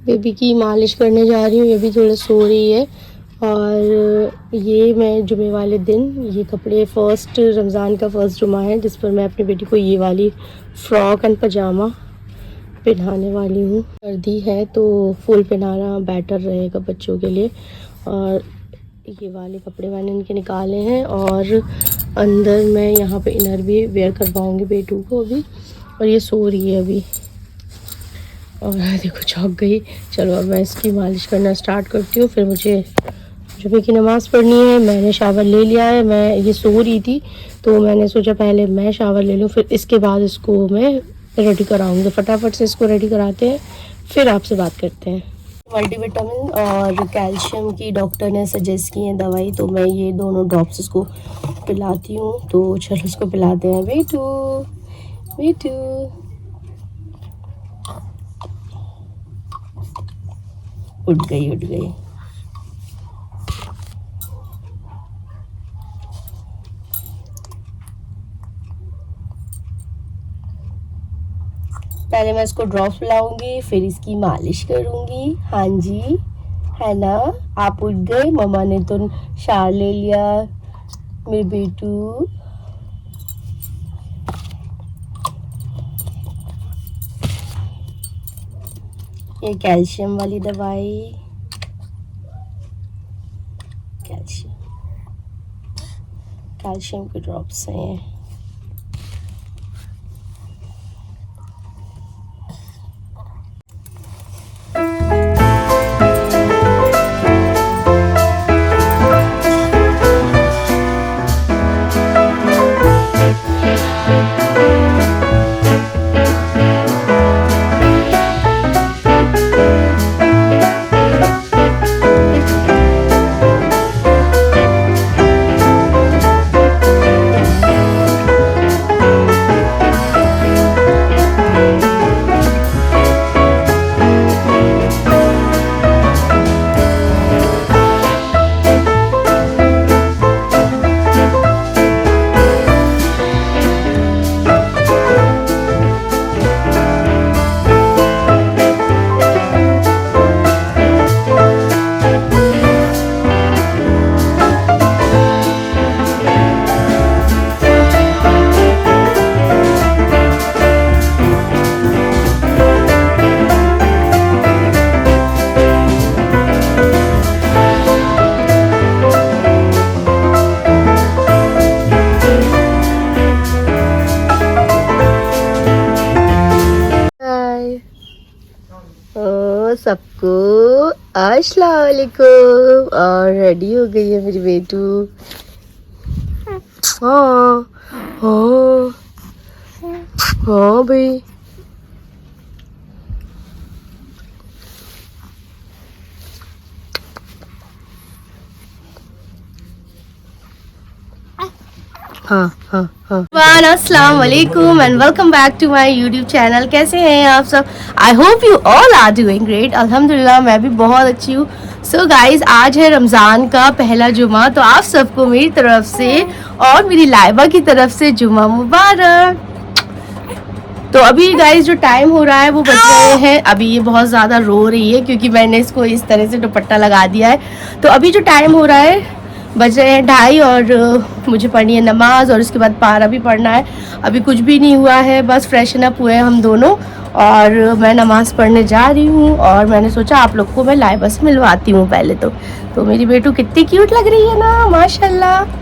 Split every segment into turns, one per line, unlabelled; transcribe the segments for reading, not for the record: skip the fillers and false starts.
Baby की मालिश करने जा रही हूँ। ये भी थोड़ा सो रही है। और ये मैं जुमे वाले दिन ये कपड़े फर्स्ट रमज़ान का फर्स्ट जुमा है जिस पर मैं अपनी बेटी को ये वाली फ़्रॉक एंड पजामा पहनाने वाली हूँ। सर्दी है तो फुल पहनाना बेटर रहेगा बच्चों के लिए। और ये वाले कपड़े मैंने इनके निकाले हैं और अंदर मैं यहाँ पे इनर भी वेयर करवाऊँगी बेटू को अभी। और ये सो रही है अभी और देखो चौंक गई। चलो अब मैं इसकी मालिश करना स्टार्ट करती हूँ, फिर मुझे जुमे की नमाज़ पढ़नी है। मैंने शावर ले लिया है, मैं ये सो रही थी तो मैंने सोचा पहले मैं शावर ले लूँ, फिर इसके बाद इसको मैं रेडी कराऊँगी। फटाफट से इसको रेडी कराते हैं फिर आपसे बात करते हैं। मल्टीविटामिन और कैल्शियम की डॉक्टर ने सजेस्ट की है दवाई, तो मैं ये दोनों ड्रॉप्स इसको पिलाती हूँ। तो चलो इसको पिलाते हैं। बेटू बेटू उठ गई। पहले मैं इसको ड्रॉप्स पिलाऊंगी फिर इसकी मालिश करूंगी। हाँ जी है ना, आप उठ गए। मम्मा ने तो शावर ले लिया मेरे बेटू। ये कैल्शियम वाली दवाई, कैल्शियम के ड्रॉप्स हैं। सबको अस्सलाम वालेकुम। और रेडी हो गई है मेरी बेटू। हाँ हाँ हाँ भाई। अस्सलाम वालेकुम and welcome back to my YouTube channel. कैसे हैं आप सब? I hope you all are doing great. अल्हम्दुलिल्लाह मैं भी बहुत अच्छी हूँ। सो गाइज आज है रमज़ान का पहला जुमा, तो आप सबको मेरी तरफ से और मेरी लाइबा की तरफ से जुमा मुबारक। तो अभी गाइज जो टाइम हो रहा है वो बज रहे हैं, अभी ये बहुत ज़्यादा रो रही है क्योंकि मैंने इसको इस तरह से दुपट्टा लगा दिया है। तो अभी जो टाइम हो रहा है बज रहे हैं 2:30 और मुझे पढ़नी है नमाज और उसके बाद पारा भी पढ़ना है। अभी कुछ भी नहीं हुआ है, बस फ्रेशन अप हुए हम दोनों और मैं नमाज़ पढ़ने जा रही हूँ। और मैंने सोचा आप लोग को मैं लाइव बस मिलवाती हूँ पहले तो मेरी बेटू कितनी क्यूट लग रही है ना, माशाल्लाह।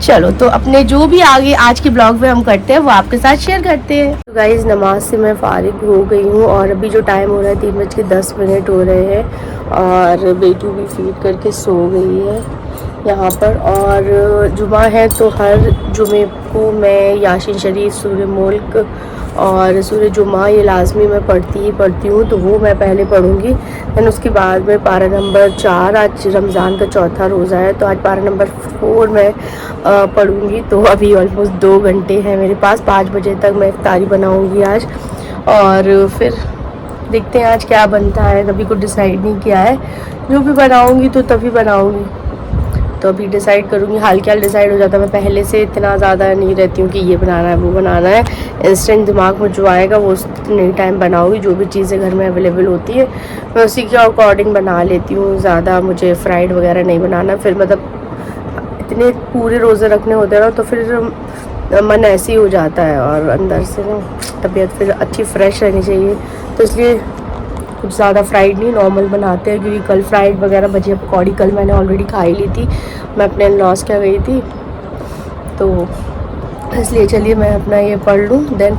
चलो तो अपने जो भी आगे आज के ब्लॉग में हम करते हैं वो आपके साथ शेयर करते हैं। तो गाइज़ नमाज से मैं फारिग हो गई हूँ और अभी जो टाइम हो रहा है 3:10 हो रहे हैं और बेटू भी फीड करके सो गई है यहाँ पर। और जुमा है तो हर जुमे को मैं यासीन शरीफ, सूरह मुल्क और सूरह जुमा ये लाजमी मैं पढ़ती हूँ, तो वो मैं पहले पढ़ूँगी। दैन उसके बाद में पारा नंबर 4, आज रमज़ान का चौथा रोज़ा है तो आज पारा नंबर 4 मैं पढ़ूँगी। तो अभी ऑलमोस्ट 2 घंटे हैं मेरे पास, 5 बजे तक मैं इफ्तारी बनाऊँगी आज और फिर देखते हैं आज क्या बनता है। कभी कुछ डिसाइड नहीं किया है, जो भी बनाऊँगी तो तभी बनाऊँगी। तो अभी डिसाइड करूँगी, हाल क्या डिसाइड हो जाता है। मैं पहले से इतना ज़्यादा नहीं रहती हूँ कि ये बनाना है वो बनाना है। इंस्टेंट दिमाग में जो आएगा वो नहीं टाइम बनाऊँगी। जो भी चीज़ें घर में अवेलेबल होती है मैं उसी के अकॉर्डिंग बना लेती हूँ। ज़्यादा मुझे फ्राइड वगैरह नहीं बनाना। फिर मतलब इतने पूरे रोज़े रखने होते हैं ना, तो फिर मन ऐसे ही हो जाता है और अंदर से ना तबीयत फिर अच्छी फ्रेश रहनी चाहिए। तो इसलिए कुछ ज़्यादा फ्राइड नहीं, नॉर्मल बनाते हैं। क्योंकि कल फ्राइड वगैरह भजिया पकौड़ी कल मैंने ऑलरेडी खा ही ली थी, मैं अपने लॉस क्या गई थी, तो इसलिए चलिए मैं अपना ये पढ़ लूँ देन।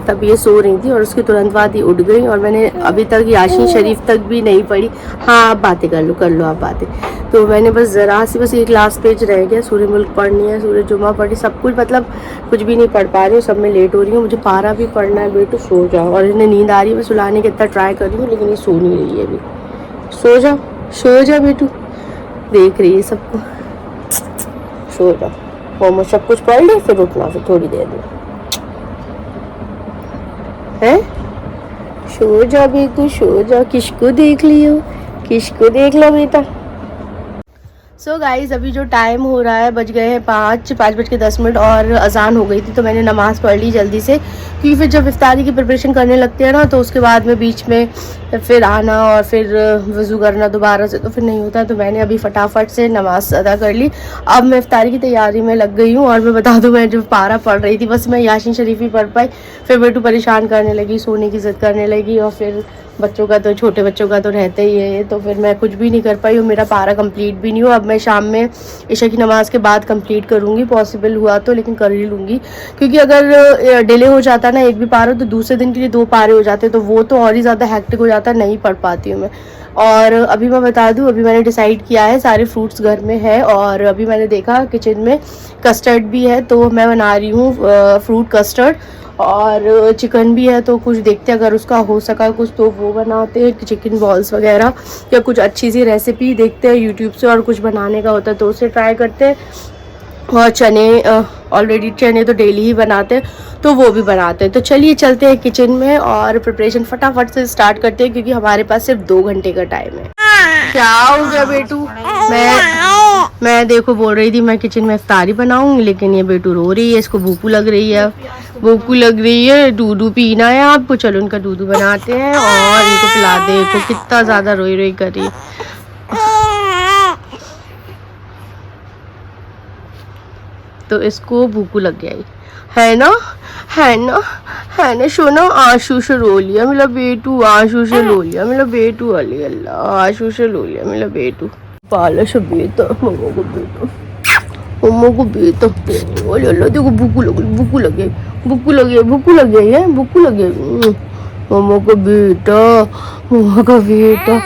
तब ये सो रही थी और उसके तुरंत बाद ही उठ गई। और मैंने अभी तक यासीन शरीफ तक भी नहीं पढ़ी। हाँ आप बातें कर लो आप बातें। तो मैंने बस ज़रा सी बस एक लास्ट पेज रह गया, सूर्य मुल्क पढ़नी है, सूर्य जुमा पढ़ी, सब कुछ मतलब कुछ भी नहीं पढ़ पा रही हूँ, सब में लेट हो रही हूँ। मुझे पारा भी पढ़ना है। बेटू सो जाओ। और इन्हें नींद आ रही है, मैं सुलाने की इतना ट्राई कर रही हूँ लेकिन ये सो नहीं रही है अभी। सो जाओ बेटू, देख रही है सबको। सो जाओ, होमवर्क सब कुछ पढ़ ले फिर उठना, फिर थोड़ी देर में है। सो जाओ बेटू, सो जाओ। किसको देख लियो, किसको देख लो बेटा। सो गाइज़ अभी जो टाइम हो रहा है बज गए हैं 5:10 और अजान हो गई थी। तो मैंने नमाज़ पढ़ ली जल्दी से, क्योंकि फिर जब इफ्तारी की प्रिपरेशन करने लगते हैं ना तो उसके बाद में बीच में फिर आना और फिर वज़ू करना दोबारा से तो फिर नहीं होता। तो मैंने अभी फटाफट से नमाज़ अदा कर ली। अब मैं इफ्तारी की तैयारी में लग गई हूँ। और मैं बता दूँ, मैं जो पारा पढ़ रही थी बस मैं यासीन शरीफ ही पढ़ पाई। फिर बेटू परेशान करने लगी, सोने की ज़िद करने लगी। और फिर बच्चों का तो, छोटे बच्चों का तो रहता ही है, तो फिर मैं कुछ भी नहीं कर पाई और मेरा पारा कंप्लीट भी नहीं हुआ। अब मैं शाम में ईशा की नमाज़ के बाद कंप्लीट करूँगी, पॉसिबल हुआ तो, लेकिन कर ही लूँगी। क्योंकि अगर डिले हो जाता ना एक भी पारा तो दूसरे दिन के लिए 2 पारे हो जाते, तो वो तो और ही ज़्यादा हेक्टिक हो जाता, नहीं पढ़ पाती हूँ मैं। और अभी मैं बता दूँ, अभी मैंने डिसाइड किया है, सारे फ्रूट्स घर में है। और अभी मैंने देखा किचन में कस्टर्ड भी है, तो मैं बना रही हूँ फ्रूट कस्टर्ड। और चिकन भी है, तो कुछ देखते हैं अगर उसका हो सका कुछ तो वो बनाते हैं, चिकन बॉल्स वगैरह, या कुछ अच्छी सी रेसिपी देखते हैं यूट्यूब से। और कुछ बनाने का होता है तो उसे ट्राई करते हैं। और चने, ऑलरेडी चने तो डेली ही बनाते हैं तो वो भी बनाते हैं। तो चलिए चलते हैं किचन में और प्रिपरेशन फटाफट से स्टार्ट करते हैं, क्योंकि हमारे पास सिर्फ 2 घंटे का टाइम है। क्या हो गया बेटू? मैं देखो बोल रही थी मैं किचन में इफ्तारी बनाऊंगी, लेकिन ये बेटू रो रही है, इसको भूख लग रही है। भूख लग रही है, दूधू पीना है आपको। चलो उनका दूधू बनाते हैं और इनको पिला दे। इनको कितना ज़्यादा रोई रोई कर रही है। तो इसको भूख लग गया है ना, है ना, है ना सोना। आंसू से रो लिया मेरा बेटू, आंसू से रो लिया मेरा बेटू। अली अल्लाह, आंसू से रो लिया मेरा बेटू। पाला सब बेटा, मम्मा को बेटा, मम्मा को बेटा। अरे अल्लाह देखो भूख लगी, भूख लगी, भूख लगी, भूख लग गई है, भूख लगी। मम्मा का बेटा, मम्मा का बेटा।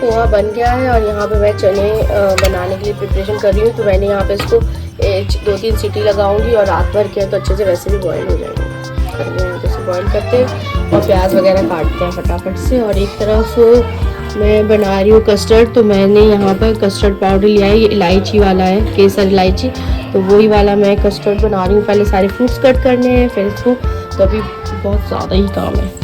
पोहा बन गया है और यहाँ पे मैं चने बनाने के लिए प्रिपरेशन कर रही हूँ। तो मैंने यहाँ पे इसको 2-3 सीटी लगाऊंगी और रात भर किया तो अच्छे से वैसे भी बॉयल हो जाएंगे। तो इसे बॉयल करते हैं और प्याज वगैरह काटते हैं फटाफट से। और एक तरफ मैं बना रही हूँ कस्टर्ड। तो मैंने यहाँ पर कस्टर्ड पाउडर लिया है, ये इलायची वाला है, केसर इलायची। तो वही वाला मैं कस्टर्ड बना रही हूँ। पहले सारे फ्रूट्स कट करने हैं फिर इसको, तो अभी बहुत ज़्यादा ही काम है।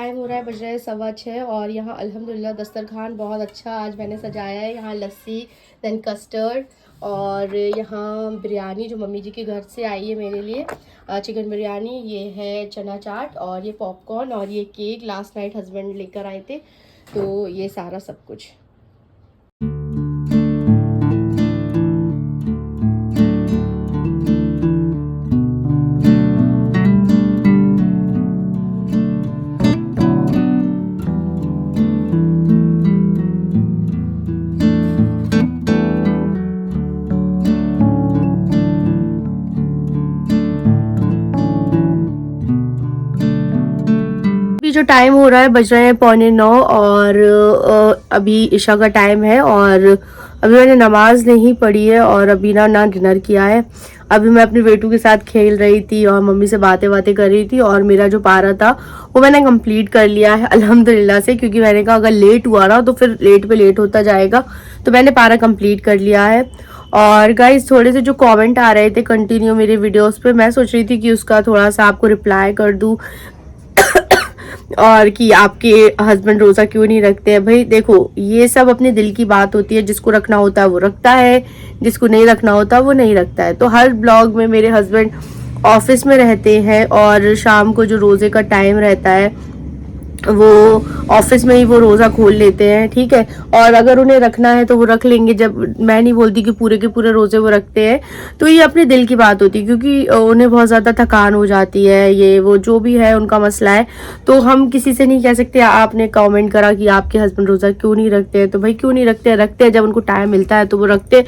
टाइम हो रहा है, बज रहे हैं 6:15 और यहाँ अल्हम्दुलिल्लाह दस्तरखान बहुत अच्छा आज मैंने सजाया है। यहाँ लस्सी, देन कस्टर्ड और यहाँ बिरयानी जो मम्मी जी के घर से आई है मेरे लिए, चिकन बिरयानी, ये है चना चाट और ये पॉपकॉर्न और ये केक लास्ट नाइट हस्बैंड लेकर आए थे, तो ये सारा सब कुछ। जो टाइम हो रहा है बज रहे हैं 8:45 और अभी इशा का टाइम है और अभी मैंने नमाज नहीं पढ़ी है और अभी ना डिनर किया है। अभी मैं अपने बेटू के साथ खेल रही थी और मम्मी से बातें कर रही थी और मेरा जो पारा था वो मैंने कंप्लीट कर लिया है अल्हम्दुलिल्लाह से, क्योंकि मैंने कहा अगर लेट हुआ ना तो फिर लेट पे लेट होता जाएगा, तो मैंने पारा कंप्लीट कर लिया है। और गाइज थोड़े से जो कमेंट आ रहे थे कंटिन्यू मेरे वीडियोस पे, मैं सोच रही थी कि उसका थोड़ा सा आपको रिप्लाई कर दूं और कि आपके हस्बैंड रोज़ा क्यों नहीं रखते हैं। भाई देखो, ये सब अपने दिल की बात होती है, जिसको रखना होता है वो रखता है, जिसको नहीं रखना होता वो नहीं रखता है। तो हर ब्लॉग में मेरे हस्बैंड ऑफिस में रहते हैं और शाम को जो रोज़े का टाइम रहता है वो ऑफिस में ही वो रोज़ा खोल लेते हैं, ठीक है। और अगर उन्हें रखना है तो वो रख लेंगे, जब मैं नहीं बोलती कि पूरे के पूरे रोज़े वो रखते हैं, तो ये अपने दिल की बात होती है, क्योंकि उन्हें बहुत ज़्यादा थकान हो जाती है, ये वो जो भी है उनका मसला है। तो हम किसी से नहीं कह सकते। आपने कमेंट करा कि आपके हस्बैंड रोज़ा क्यों नहीं रखते हैं, तो भाई क्यों नहीं रखते हैं, रखते हैं, जब उनको टाइम मिलता है तो वो रखते,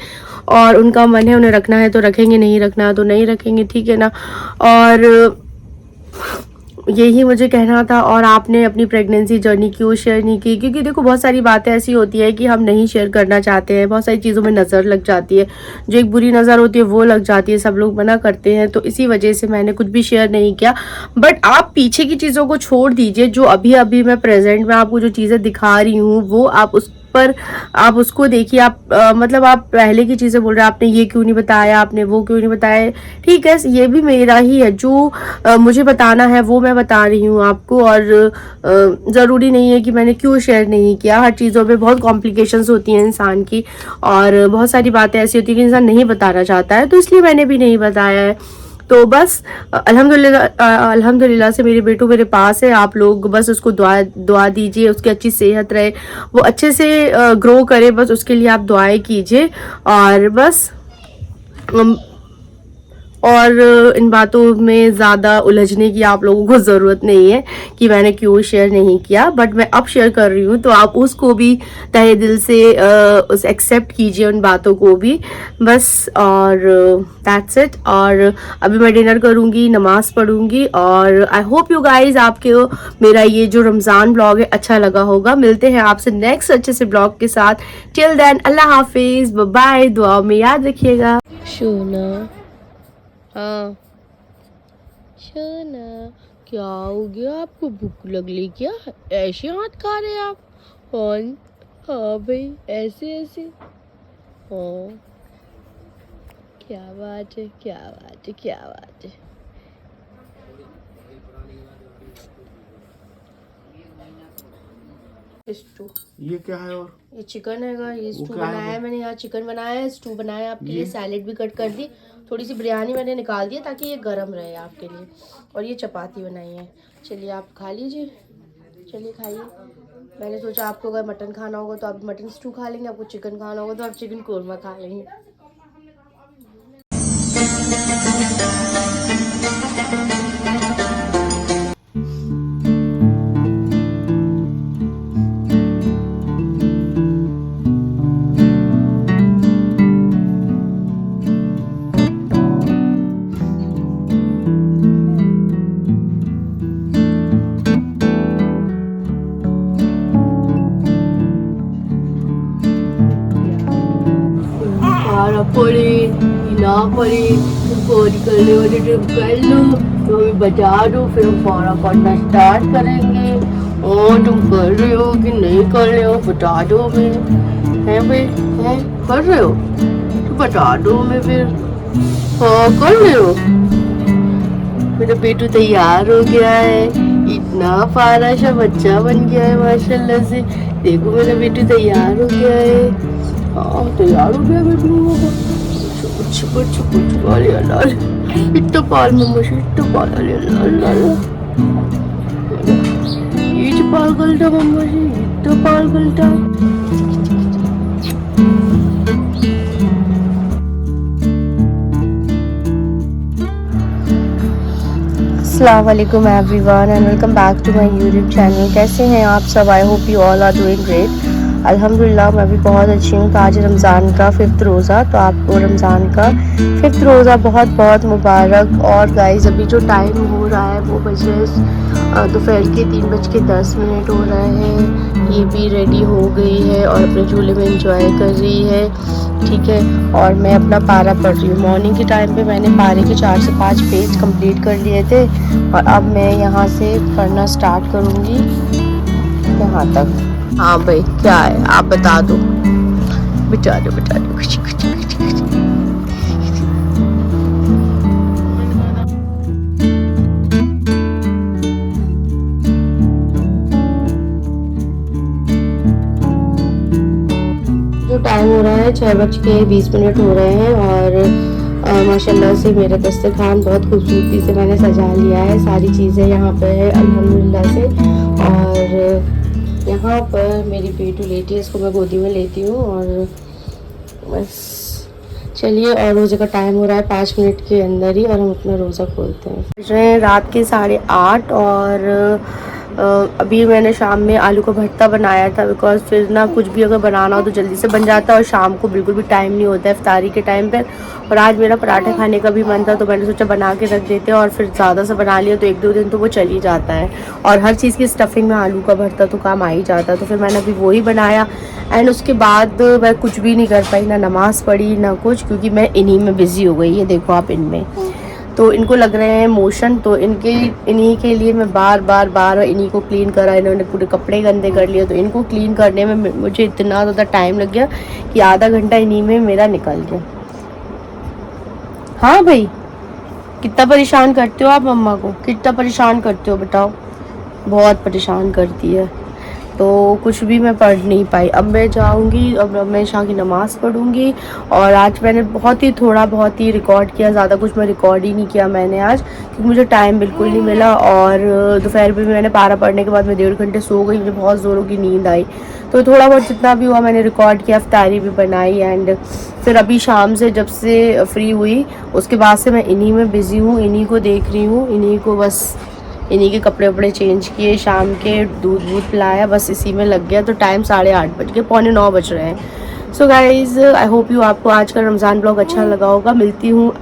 और उनका मन है उन्हें रखना है तो रखेंगे, नहीं रखना है तो नहीं रखेंगे, ठीक है ना। और यही मुझे कहना था। और आपने अपनी प्रेगनेंसी जर्नी क्यों शेयर नहीं की, क्योंकि देखो बहुत सारी बातें ऐसी होती है कि हम नहीं शेयर करना चाहते हैं, बहुत सारी चीज़ों में नज़र लग जाती है, जो एक बुरी नज़र होती है वो लग जाती है, सब लोग मना करते हैं, तो इसी वजह से मैंने कुछ भी शेयर नहीं किया। बट आप पीछे की चीज़ों को छोड़ दीजिए, जो अभी अभी मैं प्रेजेंट में आपको जो चीज़ें दिखा रही हूँ वो आप उस पर आप उसको देखिए। आप मतलब आप पहले की चीज़ें बोल रहे हैं, आपने ये क्यों नहीं बताया, आपने वो क्यों नहीं बताया, ठीक है, ये भी मेरा ही है, जो मुझे बताना है वो मैं बता रही हूँ आपको। और ज़रूरी नहीं है कि मैंने क्यों शेयर नहीं किया। हर चीज़ों में बहुत कॉम्प्लिकेशंस होती हैं इंसान की, और बहुत सारी बातें ऐसी होती हैं कि इंसान नहीं बताना चाहता है, तो इसलिए मैंने भी नहीं बताया है। तो बस अल्हम्दुलिल्लाह से मेरे बेटू मेरे पास है। आप लोग बस उसको दुआ दीजिए, उसकी अच्छी सेहत रहे, वो अच्छे से ग्रो करे, बस उसके लिए आप दुआएं कीजिए। और बस और इन बातों में ज़्यादा उलझने की आप लोगों को ज़रूरत नहीं है कि मैंने क्यों शेयर नहीं किया, बट मैं अब शेयर कर रही हूँ, तो आप उसको भी तहे दिल से उस एक्सेप्ट कीजिए, उन बातों को भी, बस। और दैट्स इट। और अभी मैं डिनर करूँगी, नमाज़ पढ़ूँगी, और आई होप यू गाइज आपके मेरा ये जो रमज़ान ब्लॉग है अच्छा लगा होगा। मिलते हैं आपसे नेक्स्ट अच्छे से ब्लॉग के साथ। टिल देन अल्लाह हाफिज़, बाय, दुआ में याद रखिएगा। शोना, हाँ शोना, क्या हो गया आपको, भूख लग ली क्या, ऐसे हाथ खा रहे आप? हाँ भाई, ऐसे ऐसे, हाँ, क्या बात है, क्या बात है, क्या बात है। स्टू,
ये क्या है? और
ये चिकन हैगा, ये स्टू बनाया है मैंने, यहाँ चिकन बनाया है, स्टू बनाया आपके लिए, सैलेड भी कट कर दी, थोड़ी सी बिरयानी मैंने निकाल दी ताकि ये गर्म रहे आपके लिए, और ये चपाती बनाई है। चलिए आप खा लीजिए, चलिए खाइए। मैंने सोचा आपको अगर मटन खाना होगा तो आप मटन स्टू खा लेंगे, आपको चिकन खाना होगा तो आप चिकन कोरमा खा लेंगे। पड़े ना पड़े, तुमको निकलने वाले ट्रिप कर लो तो हमें बता दो, फिर हम फौरन पढ़ना स्टार्ट करेंगे। और तुम कर रहे हो कि नहीं कर रहे हो बता दो हमें, है भाई, है कर रहे हो तो बता दो हमें फिर। हाँ कर रहे हो। मेरा बेटू तैयार हो गया है, कितना प्यारा सा बच्चा बन गया है माशाल्लाह से। देखो मेरा बेटू तैयार हो गया है। तैयार हो गया बेटू। छुपुर छुपुर छुपुर छुपुर, अरे अल्लाह इतना पाल मम्मा से, इतना पाल, अरे अल्लाह अल्लाह। ये जो पाल गलटा मम्मा से, इतना पाल गलटा। अस्सलाम वालेकुम everyone and welcome back to my YouTube channel. कैसे हैं आप सब? I hope you all are doing great. अल्हम्दुलिल्लाह मैं भी बहुत अच्छी हूँ। तो आज रमज़ान का 5th रोज़ा, तो आपको रमज़ान का 5th रोज़ा बहुत बहुत मुबारक। और गाइस अभी जो टाइम हो रहा है वो बजे दोपहर के 3:10 हो रहे हैं। ये भी रेडी हो गई है और अपने झूले में इंजॉय कर रही है, ठीक है। और मैं अपना पारा पढ़ रही हूँ। मॉर्निंग के टाइम पे मैंने पारे के 4 से 5 पेज कंप्लीट कर लिए थे और अब मैं यहाँ से पढ़ना स्टार्ट करूँगी यहाँ तक। हाँ भाई क्या है आप बता दो, बता दो बता दो। जो टाइम हो रहा है 6:20 हो रहे हैं और माशाल्लाह से मेरा दस्तरखान बहुत खूबसूरती से मैंने सजा लिया है। सारी चीज़ें यहाँ पर है अल्हम्दुलिल्लाह से। और यहाँ पर मेरी बेटू लेटी है, इसको मैं गोदी में लेती हूँ और बस चलिए। और रोज़े का टाइम हो रहा है 5 मिनट के अंदर ही और हम अपना रोज़ा खोलते हैं। बज रहे हैं रात के 8:30 और अभी मैंने शाम में आलू का भरता बनाया था, बिकॉज़ फिर ना कुछ भी अगर बनाना हो तो जल्दी से बन जाता है और शाम को बिल्कुल भी टाइम नहीं होता है इफ्तारी के टाइम पर। और आज मेरा पराठे खाने का भी मन था तो मैंने सोचा बना के रख देते हैं और फिर ज़्यादा से बना लिया तो 1-2 दिन तो वो चल ही जाता है। और हर चीज़ की स्टफिंग में आलू का भरता तो काम आ ही जाता है, तो फिर मैंने अभी वही बनाया। एंड उसके बाद मैं कुछ भी नहीं कर पाई, ना नमाज़ पढ़ी ना कुछ, क्योंकि मैं इन्हीं में बिज़ी हो गई है। देखो आप इनमें तो इनको लग रहे हैं मोशन, तो इन्हीं के लिए मैं बार इन्हीं को क्लीन करा। इन्होंने पूरे कपड़े गंदे कर लिए तो इनको क्लीन करने में मुझे इतना ज़्यादा टाइम लग गया कि आधा घंटा इन्हीं में मेरा निकल गया। हाँ भाई कितना परेशान करते हो आप मम्मा को, कितना परेशान करते हो बताओ। बहुत परेशान करती है, तो कुछ भी मैं पढ़ नहीं पाई। अब मैं जाऊंगी, अब मैं शाम की नमाज़ पढ़ूंगी। और आज मैंने थोड़ा बहुत ही रिकॉर्ड किया, ज़्यादा कुछ मैं रिकॉर्ड ही नहीं किया मैंने आज, क्योंकि मुझे टाइम बिल्कुल नहीं मिला। और दोपहर में मैंने पारा पढ़ने के बाद मैं 1.5 घंटे सो गई, मुझे बहुत ज़ोरों की नींद आई। तो थोड़ा बहुत जितना भी हुआ मैंने रिकॉर्ड किया, इफ्तारी भी बनाई। एंड फिर अभी शाम से जब से फ्री हुई उसके बाद से मैं इन्हीं में बिज़ी हूँ, इन्हीं को देख रही हूँ, इन्हीं को बस इन्हीं के कपड़े वपड़े चेंज किए, शाम के दूध पिलाया, बस इसी में लग गया। तो टाइम 8:30 बज गए, 8:45 बज रहे हैं। So guys I hope you आपको आज का रमज़ान ब्लॉग अच्छा लगा होगा। मिलती हूँ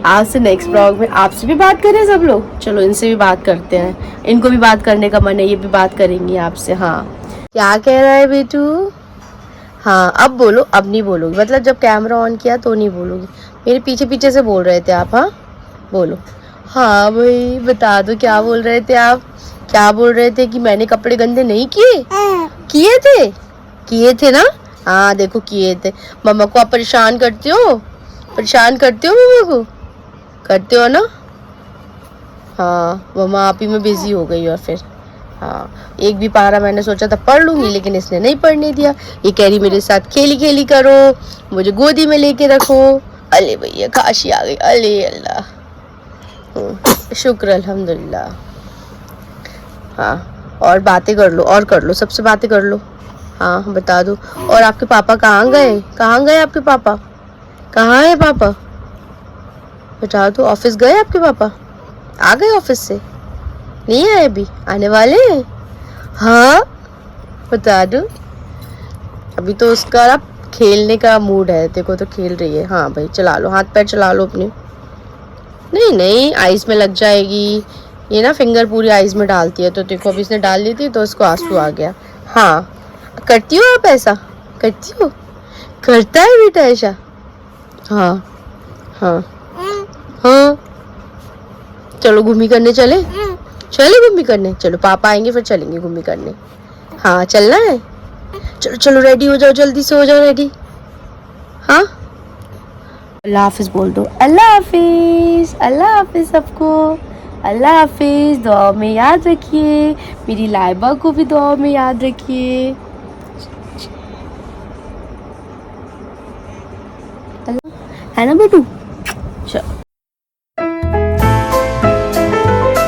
आज से नेक्स्ट ब्लॉग में। आपसे भी बात करें सब लोग, चलो इनसे भी बात करते हैं, इनको भी बात करने का मन है, ये भी बात करेंगी आपसे। हाँ क्या कह रहा है बेटू? हाँ अब बोलो, अब नहीं बोलोगी, मतलब जब कैमरा ऑन किया तो नहीं बोलोगी। मेरे पीछे पीछे से बोल रहे थे आप, हाँ बोलो। हाँ भाई बता दो क्या बोल रहे थे आप? क्या बोल रहे थे कि मैंने कपड़े गंदे नहीं किए? किए थे ना? हाँ देखो किए थे। मम्मा को आप परेशान करते हो, परेशान करते हो मम्मा को, करते हो ना? हाँ मम्मा आप ही में बिजी हो गई। और फिर हाँ एक भी पारा मैंने सोचा था पढ़ लूँगी, लेकिन इसने नहीं पढ़ने दिया। ये कह रही मेरे साथ खेली खेली करो, मुझे गोदी में लेके रखो। अले भैया खांसी आ गई, अले अल्लाह, शुक्र अल्हम्दुलिल्लाह। हाँ और बातें कर लो, और कर लो, सबसे बातें कर लो। हाँ बता दो। और आपके पापा कहाँ गए? कहाँ गए आपके पापा? कहाँ है पापा? बता दो। ऑफिस गए आपके पापा? आ गए ऑफिस से? नहीं आए अभी, आने वाले हैं? हाँ बता दो। अभी तो उसका ना खेलने का मूड है, देखो तो खेल रही है। हाँ भाई चला लो, हाथ पैर चला लो अपने। नहीं आइज़ में लग जाएगी, ये ना फिंगर पूरी आइज़ में डालती है। तो देखो अभी इसने डाल ली थी तो उसको आंसू आ गया। हाँ करती हो आप ऐसा? करती हो? करता है बेटा ऐसा? हाँ हाँ हाँ चलो घूमी करने चले, चले घूमी करने, चलो पापा आएंगे फिर चलेंगे घूमी करने। हाँ चलना है, चलो चलो रेडी हो जाओ, जल्दी से हो जाओ रेडी। हाँ अल्लाह हाफिज़ बोल दो, अल्लाह हाफिज़, अल्लाह हाफिज़ सबको, अल्लाह हाफिज़। दुआ में याद रखिए, मेरी लाइबा को भी दुआ में याद रखिए। है ना बेटू? चलो।